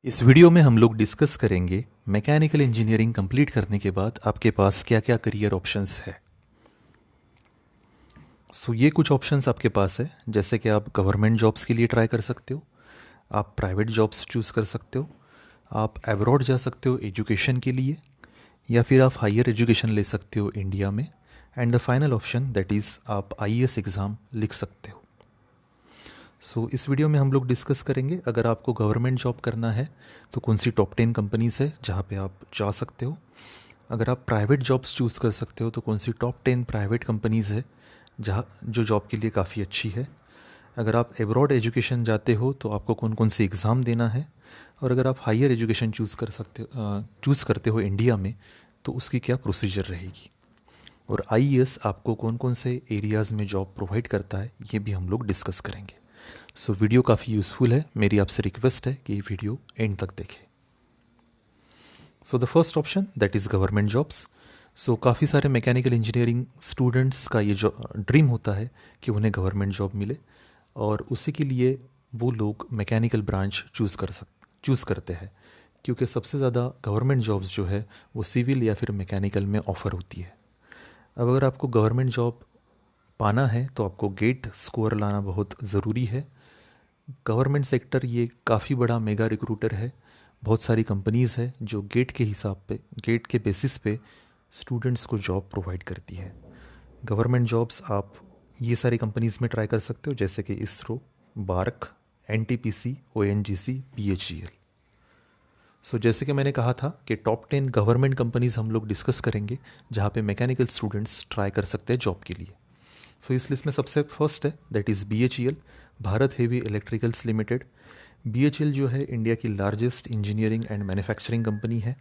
इस वीडियो में हम लोग डिस्कस करेंगे मैकेनिकल इंजीनियरिंग कंप्लीट करने के बाद आपके पास क्या क्या करियर ऑप्शंस है। ये कुछ ऑप्शंस आपके पास है, जैसे कि आप गवर्नमेंट जॉब्स के लिए ट्राई कर सकते हो, आप प्राइवेट जॉब्स चूज़ कर सकते हो, आप अब्रॉड जा सकते हो एजुकेशन के लिए, या फिर आप हायर एजुकेशन ले सकते हो इंडिया में। And the final option that is आप आईएएस एग्ज़ाम लिख सकते हो। इस वीडियो में हम लोग डिस्कस करेंगे अगर आपको गवर्नमेंट जॉब करना है तो कौन सी टॉप 10 कंपनीज़ है जहाँ पे आप जा सकते हो। अगर आप प्राइवेट जॉब्स चूज़ कर सकते हो तो कौन सी टॉप 10 प्राइवेट कंपनीज़ है जहाँ जो जॉब के लिए काफ़ी अच्छी है। अगर आप एब्रॉड एजुकेशन जाते हो तो आपको कौन कौन सी एग्ज़ाम देना है। और अगर आप हायर एजुकेशन चूज़ करते हो इंडिया में तो उसकी क्या प्रोसीजर रहेगी। और आईएएस आपको कौन कौन से एरियाज़ में जॉब प्रोवाइड करता है ये भी हम लोग डिस्कस करेंगे। वीडियो काफ़ी यूज़फुल है, मेरी आपसे रिक्वेस्ट है कि ये वीडियो एंड तक देखें। The first option that is government jobs. काफ़ी सारे मैकेनिकल इंजीनियरिंग स्टूडेंट्स का ये जो ड्रीम होता है कि उन्हें गवर्नमेंट जॉब मिले, और उसी के लिए वो लोग मैकेनिकल ब्रांच चूज़ करते हैं, क्योंकि सबसे ज़्यादा गवर्नमेंट जॉब्स जो है वो सिविल या फिर मैकेनिकल में ऑफ़र होती है। अब अगर आपको गवर्नमेंट जॉब पाना है तो आपको गेट स्कोर लाना बहुत ज़रूरी है। गवर्नमेंट सेक्टर ये काफ़ी बड़ा मेगा रिक्रूटर है, बहुत सारी कंपनीज़ है जो गेट के बेसिस पे स्टूडेंट्स को जॉब प्रोवाइड करती है। गवर्नमेंट जॉब्स आप ये सारी कंपनीज़ में ट्राई कर सकते हो, जैसे कि ISRO, BARC, NTPC, ONGC, BHEL. जैसे कि मैंने कहा था कि टॉप 10 गवर्नमेंट कंपनीज़ हम लोग डिस्कस करेंगे जहाँ पे मैकेनिकल स्टूडेंट्स ट्राई कर सकते हैं जॉब के लिए। इस लिस्ट में सबसे फर्स्ट है that is BHEL, Bharat heavy electricals limited. BHEL जो है इंडिया की largest engineering and manufacturing company है,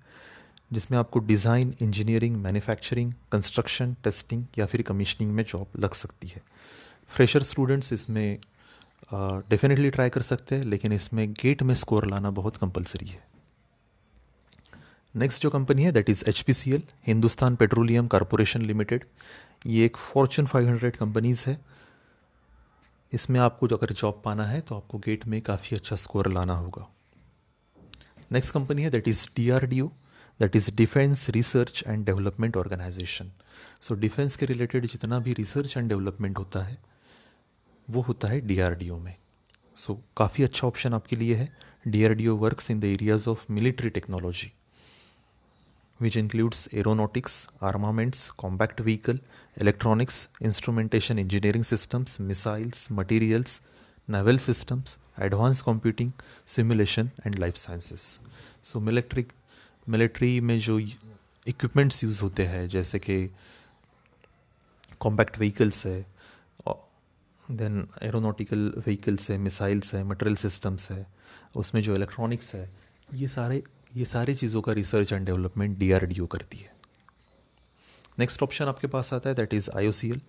जिसमें आपको design, engineering, manufacturing, construction, testing या फिर कमीशनिंग में जॉब लग सकती है। फ्रेशर स्टूडेंट्स इसमें डेफिनेटली ट्राई कर सकते हैं, लेकिन इसमें गेट में स्कोर लाना बहुत कंपलसरी है। नेक्स्ट जो कंपनी है that is HPCL, Hindustan petroleum corporation limited. ये एक फॉर्चून 500 कंपनीज़ है। इसमें आपको जो अगर जॉब पाना है तो आपको गेट में काफ़ी अच्छा स्कोर लाना होगा। नेक्स्ट कंपनी है that is DRDO, that is defence research and development organisation. Defence के रिलेटेड जितना भी रिसर्च एंड डेवलपमेंट होता है वो होता है डीआरडीओ में। काफ़ी अच्छा ऑप्शन आपके लिए है। DRDO works in the areas of military technology which includes aeronautics, armaments, combat vehicle, electronics, instrumentation, engineering systems, missiles, materials, naval systems, advanced computing, simulation and life sciences. Military में जो equipments use होते हैं जैसे कि combat vehicles है, then aeronautical vehicles है, missiles है, material systems है, उसमें जो इलेक्ट्रॉनिक्स है, ये सारी चीज़ों का रिसर्च एंड डेवलपमेंट डीआरडीओ करती है। नेक्स्ट ऑप्शन आपके पास आता है that is IOCL,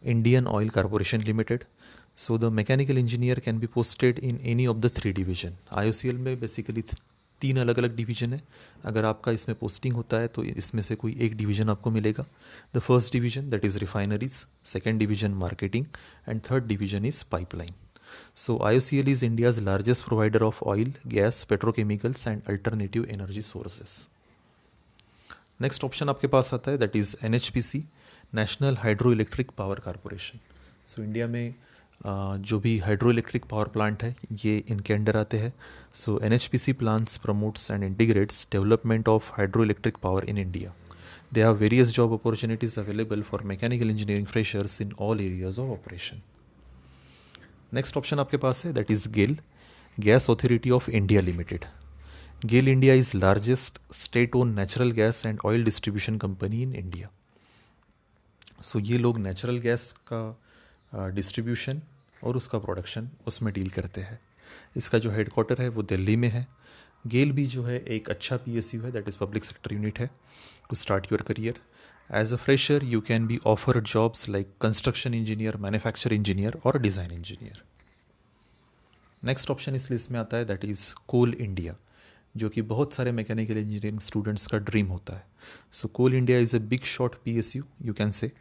Indian oil corporation limited. The mechanical engineer can be posted in any of the 3 division. IOCL में बेसिकली 3 अलग अलग डिवीजन है। अगर आपका इसमें पोस्टिंग होता है तो इसमें से कोई एक डिवीजन आपको मिलेगा। The first division that is refineries, second division marketing and third division is pipeline. IOCL is India's largest provider of oil, gas, petrochemicals and alternative energy sources. Next option आपके पास आता है that is NHPC, national hydro electric power corporation. India में जो भी hydro electric power plant है ये इनके under आते हैं। NHPC plans, promotes and integrates development of hydro electric power in India. They have various job opportunities available for mechanical engineering freshers in all areas of operation. Next option आपके पास है that is GAIL, gas authority of India limited. GAIL India is largest state own natural gas and oil distribution company in India. ये लोग natural gas का distribution और उसका production उसमें deal करते हैं। इसका जो हेडक्वार्टर है वो दिल्ली में है। गेल भी जो है एक अच्छा पीएसयू है, that is public sector unit है। To start your career as a fresher you can be offered jobs like construction engineer, manufacture engineer और डिज़ाइन इंजीनियर। नेक्स्ट ऑप्शन इस लिस्ट में आता है दैट इज़ कोल इंडिया, जो कि बहुत सारे मैकेनिकल इंजीनियरिंग स्टूडेंट्स का ड्रीम होता है। Coal India is a big shot PSU you can say.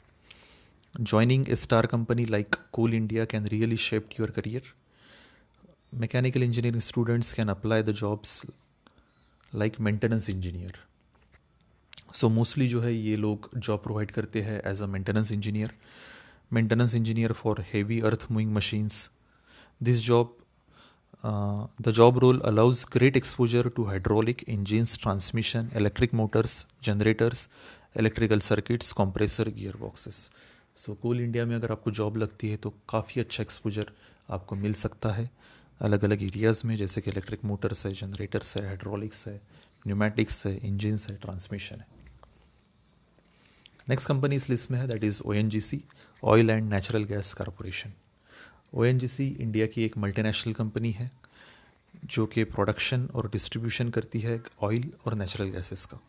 Joining a star company like Coal India can really shape your career. Mechanical engineering students can apply the jobs like maintenance engineer. So mostly जो है ये लोग job provide करते हैं as a maintenance engineer for heavy earth moving machines. This job the job role allows great exposure to hydraulic engines, transmission, electric motors, generators, electrical circuits, compressor, gearboxes. So coal India में अगर आपको job लगती है तो काफ़ी अच्छा exposure आपको मिल सकता है अलग अलग एरियाज़ में, जैसे कि इलेक्ट्रिक मोटर्स है, जनरेटर्स है, हाइड्रोलिक्स है, न्यूमेटिक्स है, इंजिन्स है, ट्रांसमिशन है। नेक्स्ट कंपनी इस लिस्ट में है that is ONGC, oil and natural gas corporation. ONGC India की एक मल्टीनेशनल कंपनी है जो कि प्रोडक्शन और डिस्ट्रीब्यूशन करती है ऑयल और नेचुरल गैसेस का।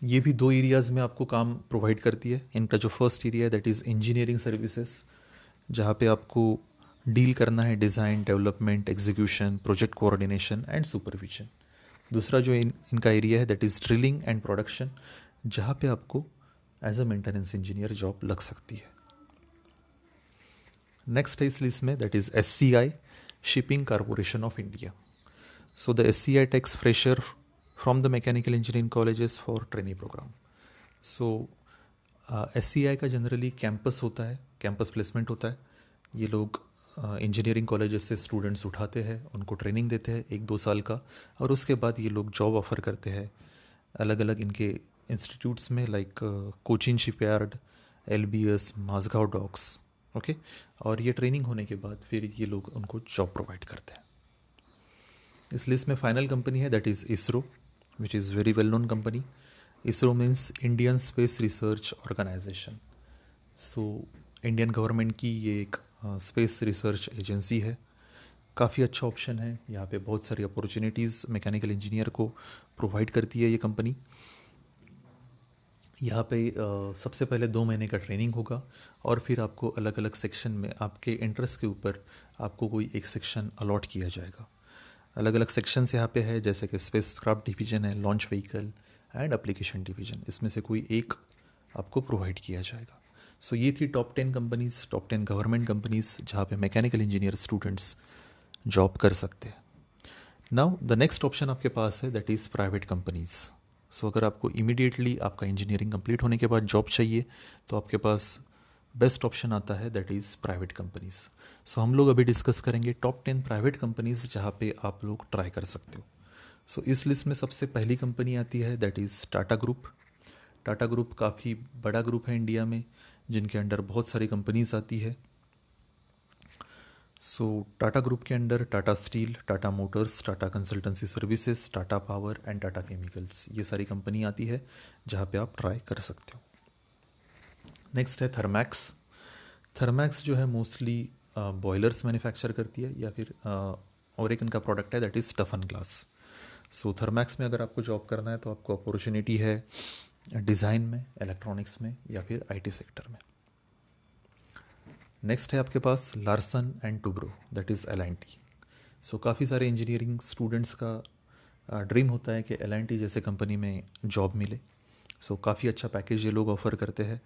ये भी 2 एरियाज़ में आपको काम प्रोवाइड करती है। इनका जो फर्स्ट एरिया है दैट इज़ इंजीनियरिंग सर्विसेज, जहाँ पे आपको डील करना है design, development, execution, project coordination and supervision. दूसरा जो इनका एरिया है that is drilling and production, जहाँ पे आपको as a maintenance engineer job लग सकती है। नेक्स्ट है इस लिस्ट में that is SCI, shipping corporation of India. So the SCI takes fresher from the mechanical engineering colleges for training programme. So SCI का जनरली कैंपस होता है, कैंपस प्लेसमेंट होता है। ये लोग इंजीनियरिंग कॉलेजेस से स्टूडेंट्स उठाते हैं, उनको ट्रेनिंग देते हैं 1-2 साल का, और उसके बाद ये लोग जॉब ऑफ़र करते हैं अलग अलग इनके इंस्टीट्यूट्स में, like Cochin shipyard, LBS, Mazagaon docks. Okay, और ये ट्रेनिंग होने के बाद फिर ये लोग उनको जॉब प्रोवाइड करते हैं। इस लिस्ट में फाइनल कंपनी है that is ISRO, which is very well known company. ISRO means Indian space research organisation. So Indian government की ये एक स्पेस रिसर्च एजेंसी है। काफ़ी अच्छा ऑप्शन है, यहाँ पे बहुत सारी अपॉर्चुनिटीज़ मैकेनिकल इंजीनियर को प्रोवाइड करती है ये कंपनी। यहाँ पे सबसे पहले 2 महीने का ट्रेनिंग होगा और फिर आपको अलग अलग सेक्शन में आपके इंटरेस्ट के ऊपर आपको कोई एक सेक्शन अलॉट किया जाएगा। अलग अलग सेक्शंस यहाँ पे है, जैसे कि स्पेसक्राफ्ट डिवीजन है, launch vehicle and application division. इसमें से कोई एक आपको प्रोवाइड किया जाएगा। सो ये थी top 10 companies, top 10 government companies जहाँ पे मैकेनिकल इंजीनियर स्टूडेंट्स जॉब कर सकते हैं। नाउ द नेक्स्ट ऑप्शन आपके पास है दैट इज़ प्राइवेट कंपनीज़। सो अगर आपको इमीडिएटली आपका इंजीनियरिंग कंप्लीट होने के बाद जॉब चाहिए तो आपके पास बेस्ट ऑप्शन आता है दैट इज़ प्राइवेट कंपनीज़। सो हम लोग अभी डिस्कस करेंगे टॉप 10 प्राइवेट कंपनीज़ जहाँ पे आप लोग ट्राई कर सकते हो। सो इस लिस्ट में सबसे पहली कंपनी आती है that is Tata group. Tata group काफ़ी बड़ा ग्रुप है इंडिया में, जिनके अंडर बहुत सारी कंपनीज आती है। सो टाटा ग्रुप के under Tata steel, Tata Motors, Tata consultancy services, Tata power and Tata chemicals, ये सारी कंपनी आती है जहाँ पे आप ट्राई कर सकते हो। नेक्स्ट है थर्मैक्स। थर्मैक्स जो है मोस्टली बॉयलर्स मैन्युफैक्चर करती है, या फिर और एक इनका प्रोडक्ट है दैट इज़ टफन ग्लास। सो थर्मैक्स में अगर आपको जॉब करना है तो आपको अपॉर्चुनिटी है डिज़ाइन में, इलेक्ट्रॉनिक्स में या फिर IT सेक्टर में। नेक्स्ट है आपके पास Larsen and Toubro that is L&T। So काफ़ी सारे इंजीनियरिंग स्टूडेंट्स का ड्रीम होता है कि L&T जैसे कंपनी में जॉब मिले। सो काफ़ी अच्छा पैकेज ये लोग ऑफ़र करते हैं,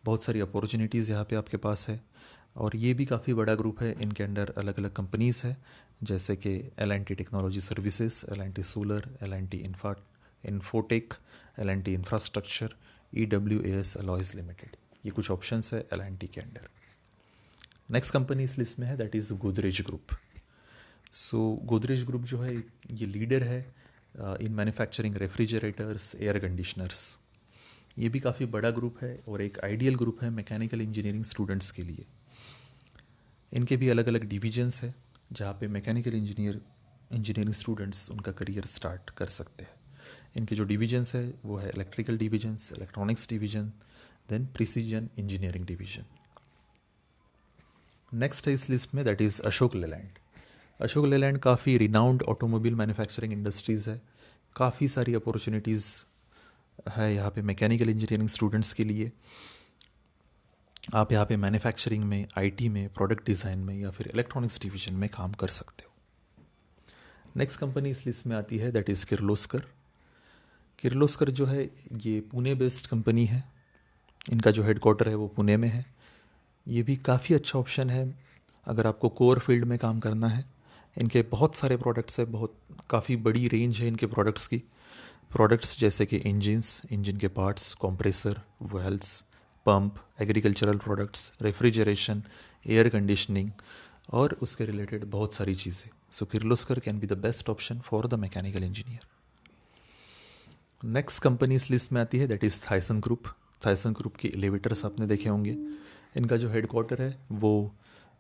बहुत सारी अपॉर्चुनिटीज़ यहाँ पे आपके पास है, और ये भी काफ़ी बड़ा ग्रुप है। इनके अंडर अलग अलग कंपनीज़ है, जैसे कि L&T technology services, L&T solar, L&T infotech, L&T infrastructure, EWAS alloys limited. ये कुछ ऑप्शंस है L&T के अंडर। नेक्स्ट कंपनी इस लिस्ट में है that is Godrej group. So Godrej group जो है ये लीडर है in manufacturing refrigerators, air conditioners. ये भी काफ़ी बड़ा ग्रुप है और एक आइडियल ग्रुप है मैकेनिकल इंजीनियरिंग स्टूडेंट्स के लिए। इनके भी अलग अलग डिवीजन्स है जहाँ पे मैकेनिकल इंजीनियरिंग स्टूडेंट्स उनका करियर स्टार्ट कर सकते हैं। इनके जो डिवीजन्स है वो है electrical divisions, electronics division, then precision engineering division. Next है इस लिस्ट में that is Ashok Leyland. Ashok Leyland काफ़ी रिनाउंड ऑटोमोबाइल मैन्युफैक्चरिंग इंडस्ट्रीज़ है, काफ़ी सारी अपॉर्चुनिटीज़ है यहाँ पे मैकेनिकल इंजीनियरिंग स्टूडेंट्स के लिए। आप यहाँ पे मैन्युफैक्चरिंग में, IT में, प्रोडक्ट डिज़ाइन में या फिर इलेक्ट्रॉनिक्स डिवीजन में काम कर सकते हो। नेक्स्ट कंपनी इस लिस्ट में आती है दैट इज़ किर्लोस्कर। किर्लोस्कर जो है ये पुणे बेस्ड कंपनी है, इनका जो हेडक्वार्टर है वो पुणे में है। ये भी काफ़ी अच्छा ऑप्शन है अगर आपको कोर फील्ड में काम करना है, इनके बहुत सारे प्रोडक्ट्स है, बहुत काफ़ी बड़ी रेंज है इनके प्रोडक्ट्स की। प्रोडक्ट्स जैसे कि इंजन्स, इंजन के parts, compressor, valves, pump, agricultural products, refrigeration, air conditioning और उसके रिलेटेड बहुत सारी चीज़ें। So Kirloskar can be the best option for the mechanical engineer. Next company इस लिस्ट में आती है, that is Thyssen group. Thyssen group के एलिवेटर्स आपने देखे होंगे। इनका जो हेडक्वार्टर है वो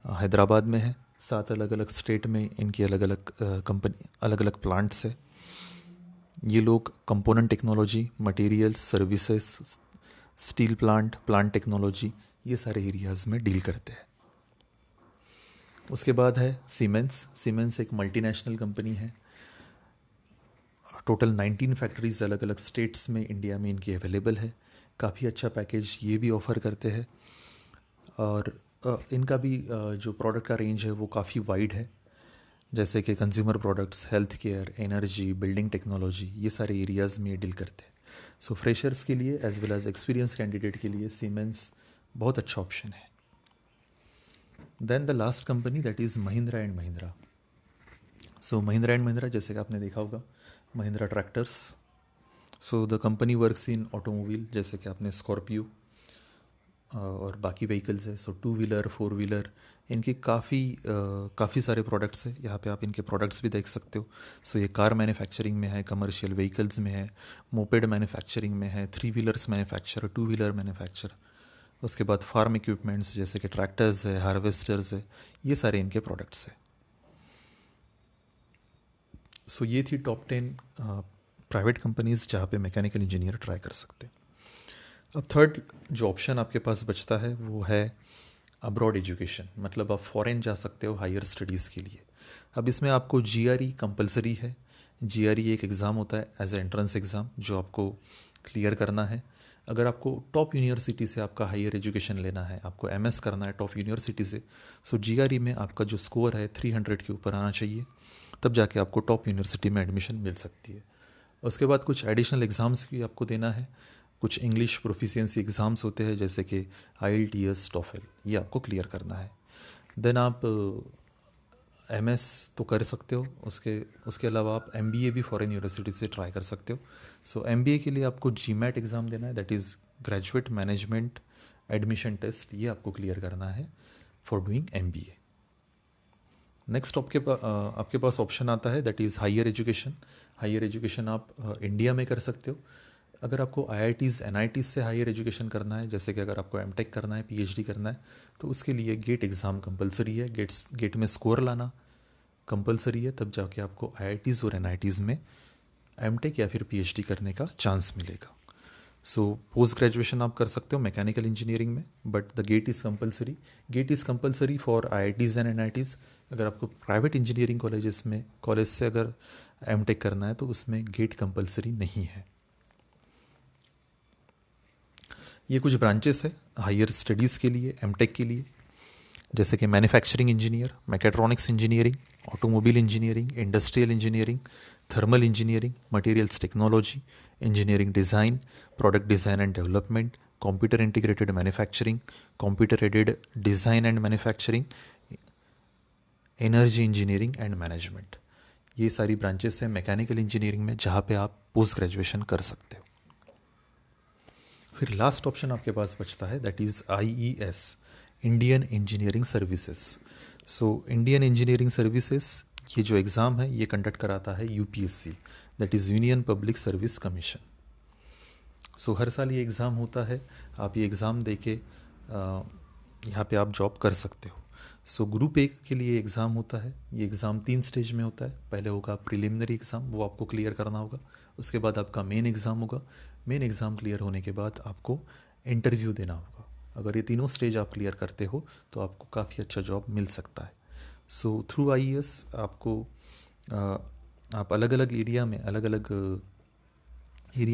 हैदराबाद में है। 7 अलग अलग स्टेट में इनकी अलग अलग कंपनी, अलग अलग प्लांट्स है। ये लोग component technology, materials, services, steel plant, plant technology, ये सारे एरियाज़ में डील करते हैं। उसके बाद है सीमेंस। सीमेंस एक मल्टीनेशनल कंपनी है। टोटल 19 फैक्ट्रीज अलग अलग स्टेट्स में इंडिया में इनकी अवेलेबल है। काफ़ी अच्छा पैकेज ये भी ऑफ़र करते हैं। और इनका भी जो प्रोडक्ट का रेंज है वो काफ़ी वाइड है, जैसे कि consumer products, health care, energy, building technology, ये सारे एरियाज़ में ये डील करते हैं। सो फ्रेशर्स के लिए as well as experience candidate के लिए सीमेंस बहुत अच्छा ऑप्शन है। Then the last company that is Mahindra and Mahindra. So Mahindra and Mahindra, जैसे कि आपने देखा होगा, Mahindra tractors. So the company works in automobile, जैसे कि आपने स्कॉर्पियो और बाकी व्हीकल्स है। सो 2 व्हीलर, 4 व्हीलर, इनके काफ़ी सारे प्रोडक्ट्स है। यहाँ पे आप इनके प्रोडक्ट्स भी देख सकते हो। सो ये कार मैन्युफैक्चरिंग में है, कमर्शियल व्हीकल्स में है, मोपेड मैन्युफैक्चरिंग में है, 3 व्हीलर्स मैन्युफैक्चर, 2 व्हीलर मैन्युफैक्चर। उसके बाद फार्म इक्विपमेंट्स जैसे कि ट्रैक्टर्स है, हार्वेस्टर्स है, ये सारे इनके प्रोडक्ट्स है। सो ये थी टॉप 10 प्राइवेट कंपनीज़ जहाँ पे मैकेनिकल इंजीनियर ट्राई कर सकते हैं। अब थर्ड जो ऑप्शन आपके पास बचता है वो है अब्रॉड एजुकेशन, मतलब आप फॉरेन जा सकते हो हायर स्टडीज़ के लिए। अब इसमें आपको GRE कंपलसरी है। GRE एक एग्ज़ाम होता है एज ए एंट्रेंस एग्ज़ाम जो आपको क्लियर करना है। अगर आपको टॉप यूनिवर्सिटी से आपका हायर एजुकेशन लेना है, आपको MS करना है टॉप यूनिवर्सिटी से, सो GRE में आपका जो स्कोर है 300 के ऊपर आना चाहिए, तब जाके आपको टॉप यूनिवर्सिटी में एडमिशन मिल सकती है। उसके बाद कुछ एडिशनल एग्ज़ाम्स भी आपको देना है। कुछ इंग्लिश प्रोफिशिएंसी एग्ज़ाम्स होते हैं जैसे कि IELTS, TOEFL, ये आपको क्लियर करना है। देन आप MS तो कर सकते हो। उसके अलावा आप MBA भी फॉरेन यूनिवर्सिटी से ट्राई कर सकते हो। सो MBA के लिए आपको GMAT एग्ज़ाम देना है, that is graduate management admission test, ये आपको क्लियर करना है फॉर डूइंग MBA। नेक्स्ट आपके पास ऑप्शन आता है that is higher education. Higher education आप इंडिया में कर सकते हो। अगर आपको IITs, NITs से हायर एजुकेशन करना है, जैसे कि अगर आपको MTech करना है, PhD करना है, तो उसके लिए गेट एग्ज़ाम कंपलसरी है। गेट में स्कोर लाना कंपलसरी है, तब जाके आपको IITs और NITs में MTech या फिर PhD करने का चांस मिलेगा। सो पोस्ट ग्रेजुएशन आप कर सकते हो मैकेनिकल इंजीनियरिंग में, but the GATE is compulsory. GATE is compulsory for IITs and NITs। अगर आपको प्राइवेट इंजीनियरिंग कॉलेज से अगर MTech करना है तो उसमें गेट कंपलसरी नहीं है। ये कुछ ब्रांचेस है हायर स्टडीज़ के लिए, MTech के लिए, जैसे कि manufacturing engineer, mechatronics engineering, automobile engineering, industrial engineering, thermal engineering, materials technology, engineering design, product design and development, computer integrated manufacturing, computer aided design and manufacturing, energy engineering and management. ये सारी branches हैं mechanical engineering में जहाँ पे आप post graduation कर सकते हो। फिर लास्ट ऑप्शन आपके पास बचता है that is IES, Indian engineering services. So Indian engineering services, ये जो एग्ज़ाम है ये कंडक्ट कराता है UPSC, that is union public service commission. So हर साल ये एग्ज़ाम होता है। आप ये एग्ज़ाम दे के यहाँ पे आप जॉब कर सकते हो। सो ग्रुप 1 के लिए एग्ज़ाम होता है। ये एग्ज़ाम 3 स्टेज में होता है। पहले होगा प्रिलिमिनरी एग्ज़ाम, वो आपको क्लियर करना होगा। उसके बाद आपका मेन एग्ज़ाम होगा। मेन एग्ज़ाम क्लियर होने के बाद आपको इंटरव्यू देना होगा। अगर ये तीनों स्टेज आप क्लियर करते हो तो आपको काफ़ी अच्छा जॉब मिल सकता है। सो थ्रू IES आपको आप अलग अलग एरिया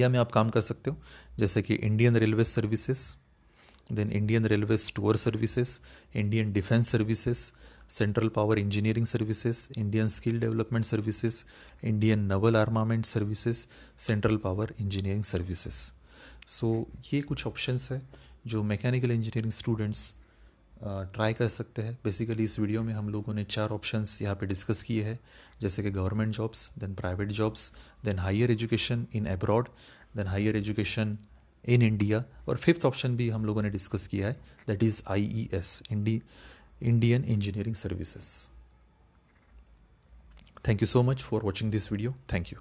में आप काम कर सकते हो, जैसे कि Indian railway services, then Indian railway store services, Indian defence services, central power engineering services, Indian skill development services, Indian naval armament services, central power engineering services. So ये कुछ ऑप्शंस है जो मैकेनिकल इंजीनियरिंग स्टूडेंट्स ट्राई कर सकते हैं। Basically इस video में हम लोगों ने 4 ऑप्शंस यहाँ पे डिस्कस किए हैं, जैसे कि government jobs, then private jobs, then higher education in abroad, then higher education in India, और फिफ्थ ऑप्शन भी हम लोगों ने डिस्कस किया है, that is IES, Indian engineering services. Thank you so much for watching this video. Thank you.